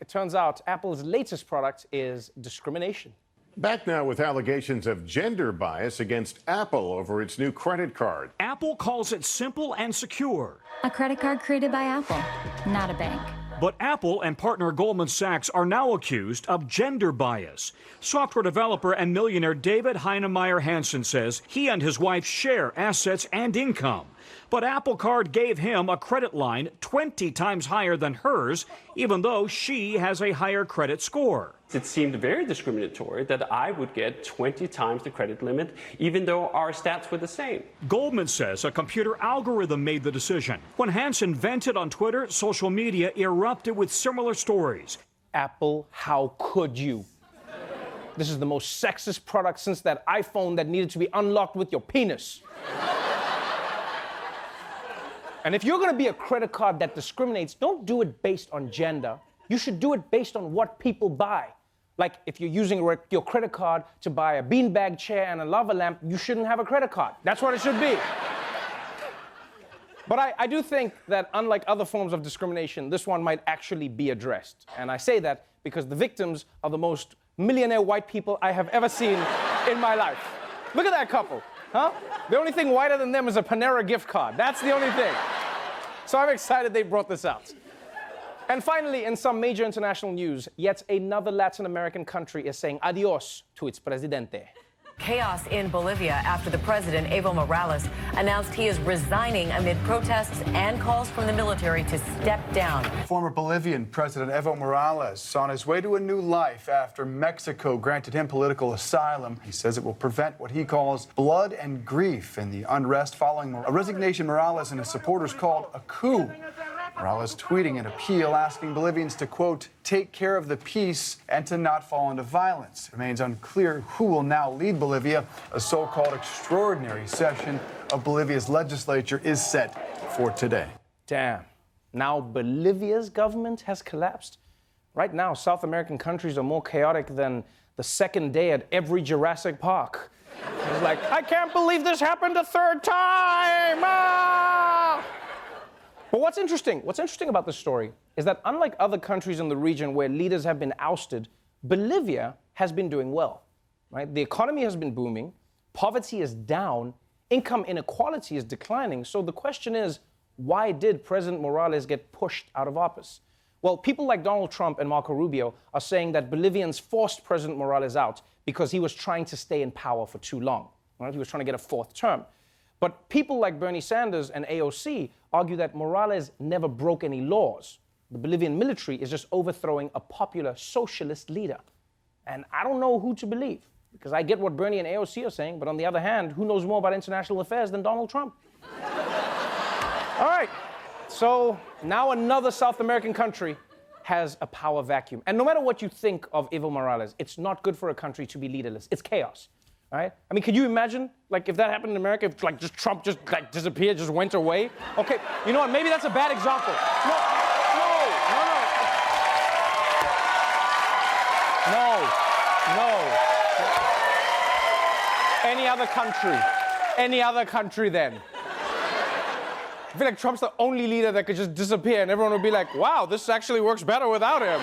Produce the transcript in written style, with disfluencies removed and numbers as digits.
It turns out Apple's latest product is discrimination. Back now with allegations of gender bias against Apple over its new credit card. Apple calls it simple and secure. A credit card created by Apple, not a bank. But Apple and partner Goldman Sachs are now accused of gender bias. Software developer and millionaire David Heinemeier Hansen says he and his wife share assets and income. But Apple Card gave him a credit line 20 times higher than hers, even though she has a higher credit score. It seemed very discriminatory that I would get 20 times the credit limit, even though our stats were the same. Goldman says a computer algorithm made the decision. When Hansen vented on Twitter, social media erupted with similar stories. Apple, how could you? This is the most sexist product since that iPhone that needed to be unlocked with your penis. And if you're going to be a credit card that discriminates, don't do it based on gender. You should do it based on what people buy. Like, if you're using your credit card to buy a beanbag chair and a lava lamp, you shouldn't have a credit card. That's what it should be. But I do think that, unlike other forms of discrimination, this one might actually be addressed. And I say that because the victims are the most millionaire white people I have ever seen in my life. Look at that couple, huh? The only thing whiter than them is a Panera gift card. That's the only thing. So I'm excited they brought this out. And finally, in some major international news, yet another Latin American country is saying adios to its presidente. Chaos in Bolivia after the president, Evo Morales, announced he is resigning amid protests and calls from the military to step down. Former Bolivian President Evo Morales on his way to a new life after Mexico granted him political asylum. He says it will prevent what he calls blood and grief in the unrest following a resignation Morales and his supporters called a coup. Morales tweeting an appeal asking Bolivians to, quote, take care of the peace and to not fall into violence. It remains unclear who will now lead Bolivia. A so-called extraordinary session of Bolivia's legislature is set for today. Damn. Now Bolivia's government has collapsed? Right now, South American countries are more chaotic than the second day at every Jurassic Park. It's like, I can't believe this happened a third time! Ah! But what's interesting about this story is that unlike other countries in the region where leaders have been ousted, Bolivia has been doing well, right? The economy has been booming, poverty is down, income inequality is declining. So the question is, why did President Morales get pushed out of office? Well, people like Donald Trump and Marco Rubio are saying that Bolivians forced President Morales out because he was trying to stay in power for too long, right? He was trying to get a fourth term. But people like Bernie Sanders and AOC argue that Morales never broke any laws. The Bolivian military is just overthrowing a popular socialist leader. And I don't know who to believe, because I get what Bernie and AOC are saying, but on the other hand, who knows more about international affairs than Donald Trump? All right, so now another South American country has a power vacuum. And no matter what you think of Evo Morales, it's not good for a country to be leaderless. It's chaos. Right? I mean, could you imagine, like, if that happened in America, if, like, just Trump just, like, disappeared, just went away? Okay, you know what, maybe that's a bad example. No. Any other country then. I feel like Trump's the only leader that could just disappear and everyone would be like, wow, this actually works better without him.